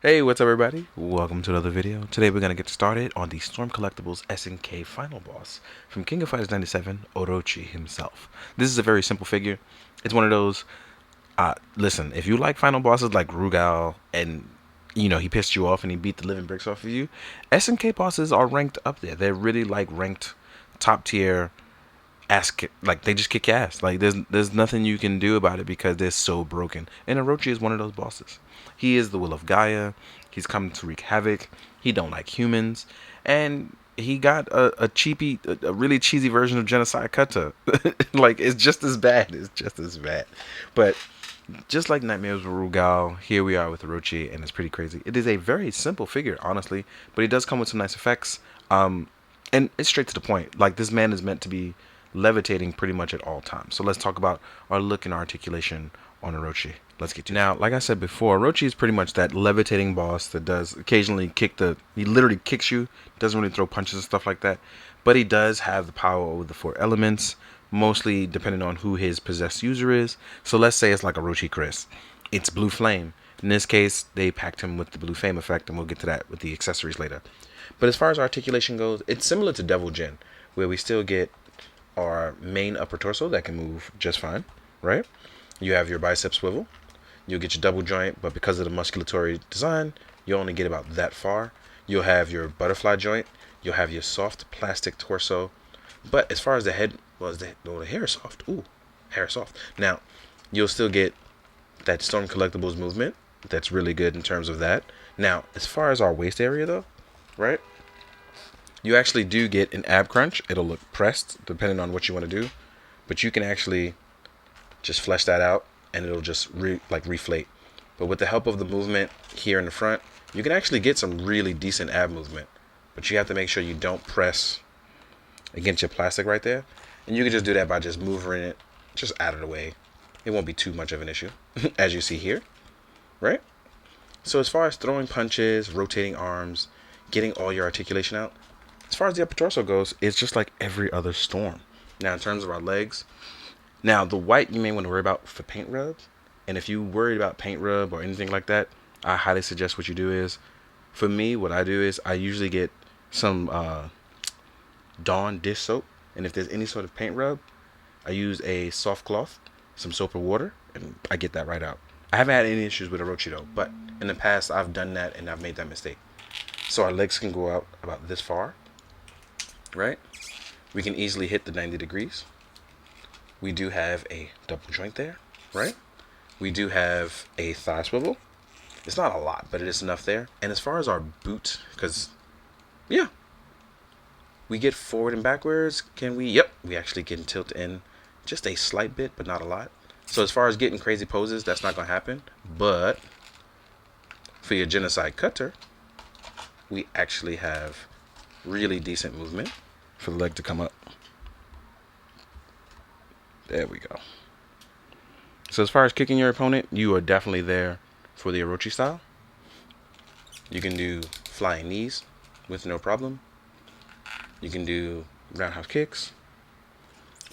Hey, what's up everybody? Welcome to another video. Today we're going to get started on the Storm Collectibles SNK final boss from King of Fighters 97, Orochi himself. This is a very simple figure. It's one of those, listen, if you like final bosses like Rugal and, he pissed you off and he beat the living bricks off of you, SNK bosses are ranked up there. They're really like ranked top tier like they just kick your ass. Like there's nothing you can do about it because they're so broken. And Orochi is one of those bosses. He is the will of Gaia. He's come to wreak havoc. He don't like humans, and he got a really cheesy version of Genocide Kata. Like it's just as bad. It's just as bad. But just like Nightmares with Rugal, here we are with Orochi, and it's pretty crazy. It is a very simple figure, honestly, but he does come with some nice effects. And it's straight to the point. Like this man is meant to be levitating pretty much at all times. So let's talk about our look and articulation on Orochi. Let's get to it. Now, like I said before, Orochi is pretty much that levitating boss that does occasionally he literally kicks you, doesn't really throw punches and stuff like that, but he does have the power over the four elements, mostly depending on who his possessed user is. So let's say it's like Orochi Chris. It's Blue Flame. In this case, they packed him with the Blue Flame effect, and we'll get to that with the accessories later. But as far as articulation goes, it's similar to Devil Jin, where we still get our main upper torso that can move just fine, right? You have your bicep swivel. You'll get your double joint, but because of the musculatory design, you only get about that far. You'll have your butterfly joint. You'll have your soft plastic torso. But as far as the head, well, the hair is soft. Ooh, hair is soft. Now, you'll still get that Storm Collectibles movement. That's really good in terms of that. Now, as far as our waist area, though, right? You actually do get an ab crunch. It'll look pressed depending on what you want to do, but you can actually just flesh that out and it'll just reflate. But with the help of the movement here in the front, you can actually get some really decent ab movement, but you have to make sure you don't press against your plastic right there. And you can just do that by just moving it just out of the way. It won't be too much of an issue, as you see here, right? So as far as throwing punches, rotating arms, getting all your articulation out, as far as the upper torso goes, it's just like every other Storm. Now, in terms of our legs, now the white you may want to worry about for paint rub. And if you worried about paint rub or anything like that, I highly suggest what you do is, for me, what I do is I usually get some Dawn dish soap. And if there's any sort of paint rub, I use a soft cloth, some soap or water, and I get that right out. I haven't had any issues with Orochi though, but in the past I've done that and I've made that mistake. So our legs can go out about this far. Right? We can easily hit the 90 degrees. We do have a double joint there, right? We do have a thigh swivel. It's not a lot, but it is enough there. And as far as our boot, because, yeah, we get forward and backwards. Can we? Yep, we actually can tilt in just a slight bit, but not a lot. So as far as getting crazy poses, that's not going to happen. But for your Genocide Cutter, we actually have really decent movement for the leg to come up. There we go. So as far as kicking your opponent, you are definitely there for the Orochi style. You can do flying knees with no problem. You can do roundhouse kicks.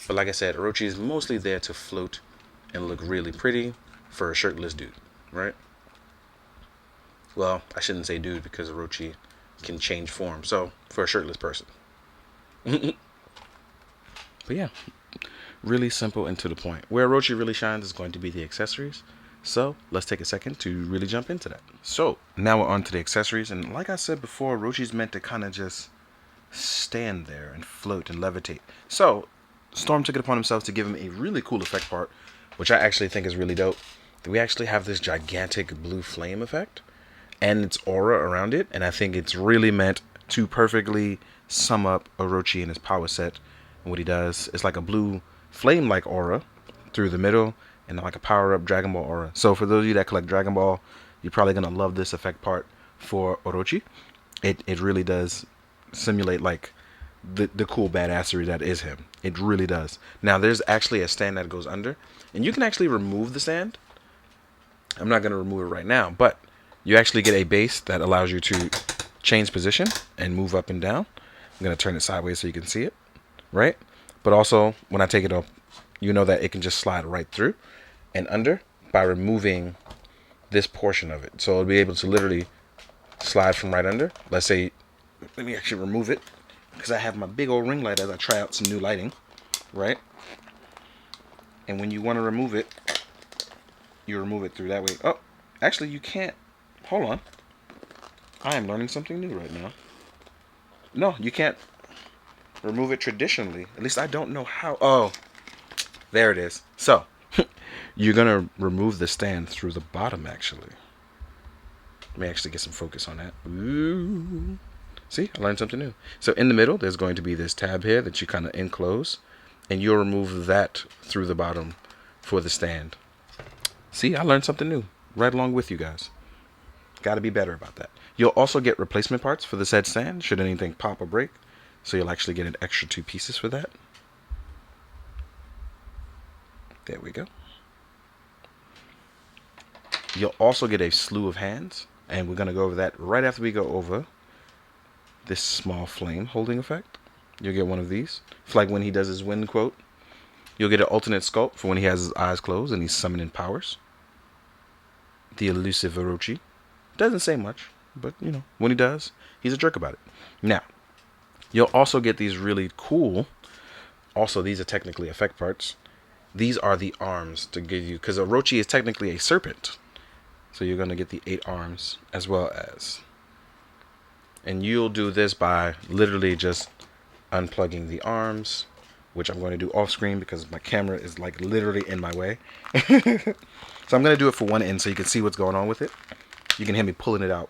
But like I said, Orochi is mostly there to float and look really pretty for a shirtless dude, right? Well, I shouldn't say dude because Orochi can change form. So for a shirtless person. But yeah, really simple and to the point. Where Orochi really shines is going to be the accessories. So let's take a second to really jump into that. So now we're on to the accessories. And like I said before, Orochi's meant to kind of just stand there and float and levitate. So Storm took it upon himself to give him a really cool effect part, which I actually think is really dope. We actually have this gigantic blue flame effect and its aura around it. And I think it's really meant to perfectly sum up Orochi and his power set. And what he does is like a blue flame-like aura through the middle and like a power-up Dragon Ball aura. So for those of you that collect Dragon Ball, you're probably going to love this effect part for Orochi. It really does simulate like the cool badassery that is him. It really does. Now there's actually a stand that goes under, and you can actually remove the stand. I'm not going to remove it right now, but you actually get a base that allows you to change position and move up and down. I'm going to turn it sideways so you can see it, right? But also, when I take it up, you know that it can just slide right through and under by removing this portion of it. So it'll be able to literally slide from right under. Let's say, let me actually remove it, because I have my big old ring light as I try out some new lighting, right? And when you want to remove it, you remove it through that way. Oh, actually you can't. Hold on. I am learning something new right now. No, you can't remove it traditionally. At least I don't know how. Oh, there it is. So, you're going to remove the stand through the bottom, actually. Let me actually get some focus on that. Ooh. See, I learned something new. So in the middle, there's going to be this tab here that you kind of enclose, and you'll remove that through the bottom for the stand. See, I learned something new right along with you guys. Got to be better about that. You'll also get replacement parts for the said stand should anything pop or break. So you'll actually get an extra 2 pieces for that. There we go. You'll also get a slew of hands, and we're going to go over that right after we go over this small flame holding effect. You'll get one of these. It's like when he does his wind quote. You'll get an alternate sculpt for when he has his eyes closed and he's summoning powers. The elusive Orochi. Doesn't say much, but you know, when he does, he's a jerk about it. Now, you'll also get these really cool, also these are technically effect parts. These are the arms to give you, because Orochi is technically a serpent. So you're going to get the 8 arms as well as. And you'll do this by literally just unplugging the arms, which I'm going to do off screen because my camera is like literally in my way. So I'm going to do it for one end so you can see what's going on with it. You can hear me pulling it out,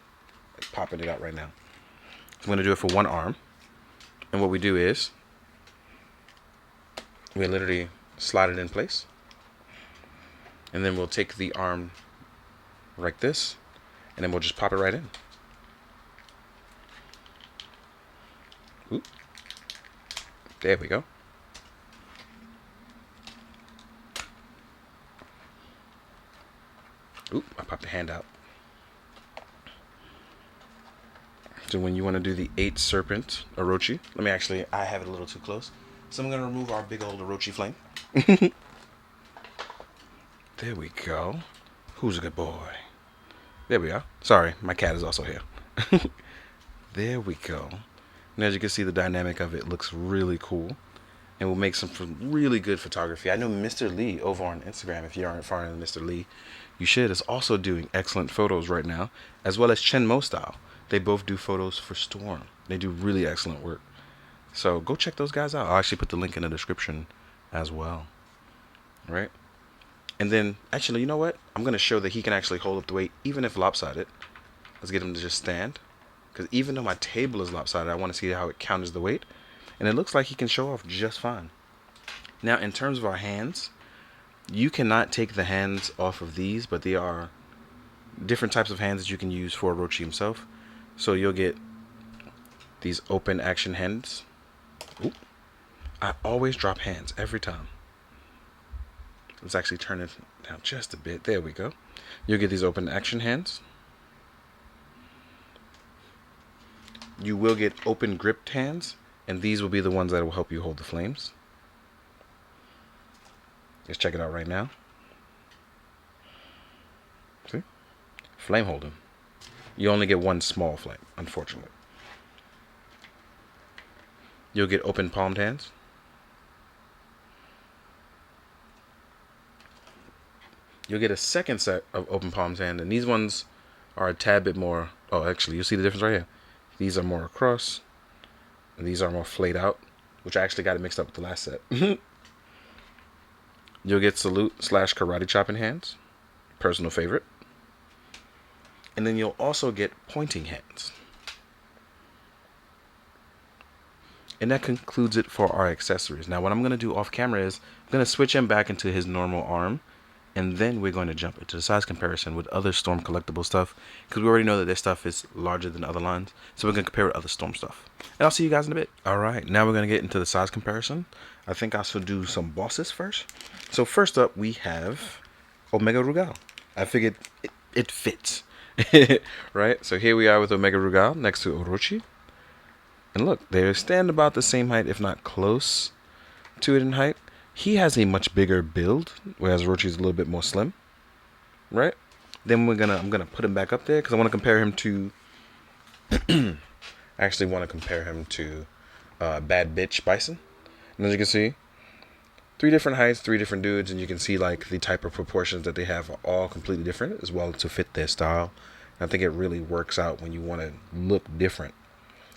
like popping it out right now. So I'm going to do it for one arm. And what we do is we literally slide it in place. And then we'll take the arm like this, and then we'll just pop it right in. Oop. There we go. Oop, I popped the hand out. So when you want to do the 8 serpent Orochi, let me actually, I have it a little too close. So I'm going to remove our big old Orochi flame. There we go. Who's a good boy? There we are. Sorry, my cat is also here. There we go. And as you can see, the dynamic of it looks really cool. And will make some really good photography. I know Mr. Lee over on Instagram, if you aren't following Mr. Lee, you should, is also doing excellent photos right now, as well as Chen Mo Style. They both do photos for Storm. They do really excellent work. So go check those guys out. I'll actually put the link in the description as well. All right? And then, actually, you know what? I'm going to show that he can actually hold up the weight, even if lopsided. Let's get him to just stand. Because even though my table is lopsided, I want to see how it counters the weight. And it looks like he can show off just fine. Now, in terms of our hands, you cannot take the hands off of these, but they are different types of hands that you can use for Orochi himself. So you'll get these open action hands. Ooh. I always drop hands every time. Let's actually turn it down just a bit. There we go. You'll get these open action hands. You will get open gripped hands, and these will be the ones that will help you hold the flames. Let's check it out right now. See? Flame holding. You only get one small flame, unfortunately. You'll get open palmed hands. You'll get a second set of open palms hand, and these ones are a tad bit more. Oh, actually, you'll see the difference right here. These are more across, and these are more flayed out, which I actually got it mixed up with the last set. You'll get salute / karate chopping hands, personal favorite. And then you'll also get pointing hands. And that concludes it for our accessories. Now what I'm going to do off camera is I'm going to switch him back into his normal arm. And then we're going to jump into the size comparison with other Storm collectible stuff. Because we already know that their stuff is larger than other lines. So we're going to compare with other Storm stuff. And I'll see you guys in a bit. Alright, now we're going to get into the size comparison. I think I should do some bosses first. So first up we have Omega Rugal. I figured it fits. Right, so here we are with Omega Rugal next to Orochi. And look, they stand about the same height, if not close to it in height. He has a much bigger build, whereas Orochi is a little bit more slim. Right? Then I'm gonna put him back up there because I want to compare him to I actually want to compare him to Bad Bitch Bison. And as you can see, 3 different heights, 3 different dudes, and you can see like the type of proportions that they have are all completely different as well to fit their style. And I think it really works out when you want to look different.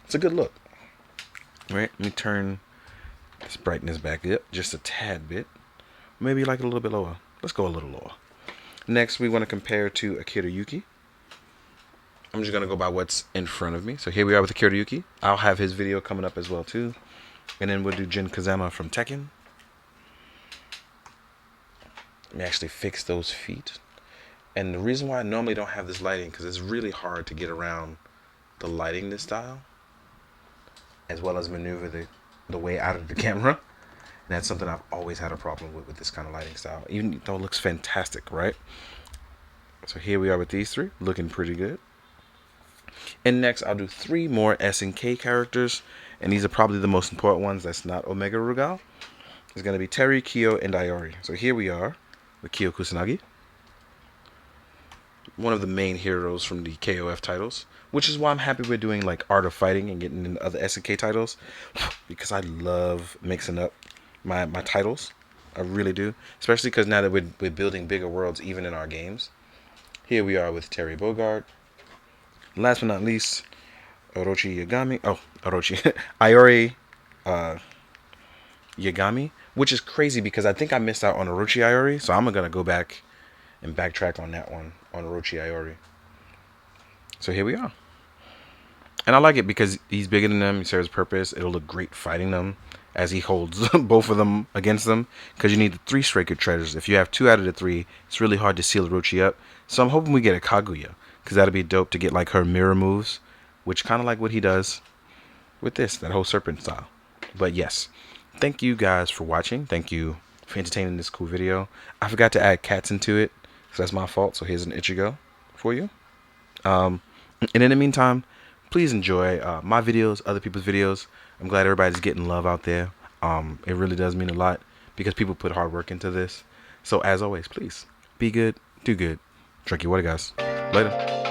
It's a good look. All right, let me turn this brightness back up just a tad bit. Maybe like a little bit lower. Let's go a little lower. Next, we want to compare to Akira Yuki. I'm just going to go by what's in front of me. So here we are with Akira Yuki. I'll have his video coming up as well too. And then we'll do Jin Kazama from Tekken. Let me actually fix those feet. And the reason why I normally don't have this lighting, because it's really hard to get around the lighting this style, as well as maneuver the way out of the camera. And that's something I've always had a problem with this kind of lighting style, even though it looks fantastic, right? So here we are with these 3, looking pretty good. And next, I'll do 3 more SNK characters, and these are probably the most important ones. That's not Omega Rugal. It's going to be Terry, Kyo, and Iori. So here we are with Kyo Kusanagi, one of the main heroes from the KOF titles, which is why I'm happy we're doing like Art of Fighting and getting into other SNK titles, because I love mixing up my titles. I really do, especially because now that we're building bigger worlds even in our games. Here we are with Terry Bogard. Last but not least, Orochi Yagami. Oh, Orochi. Iori Yagami, which is crazy because I think I missed out on Orochi Iori, so I'm going to go back and backtrack on that one, on Orochi Iori. So here we are. And I like it because he's bigger than them. He serves purpose. It'll look great fighting them as he holds both of them against them, because you need the 3 sacred treasures. If you have 2 out of the 3, it's really hard to seal Orochi up. So I'm hoping we get a Kaguya, because that'll be dope to get like her mirror moves, which kind of like what he does with this, that whole serpent style. But yes, thank you guys for watching. Thank you for entertaining this cool video. I forgot to add cats into it, so that's my fault. So here's an Ichigo for you. And in the meantime, please enjoy my videos, other people's videos. I'm glad everybody's getting love out there. It really does mean a lot because people put hard work into this. So as always, please be good, do good, drink your water, guys. Later.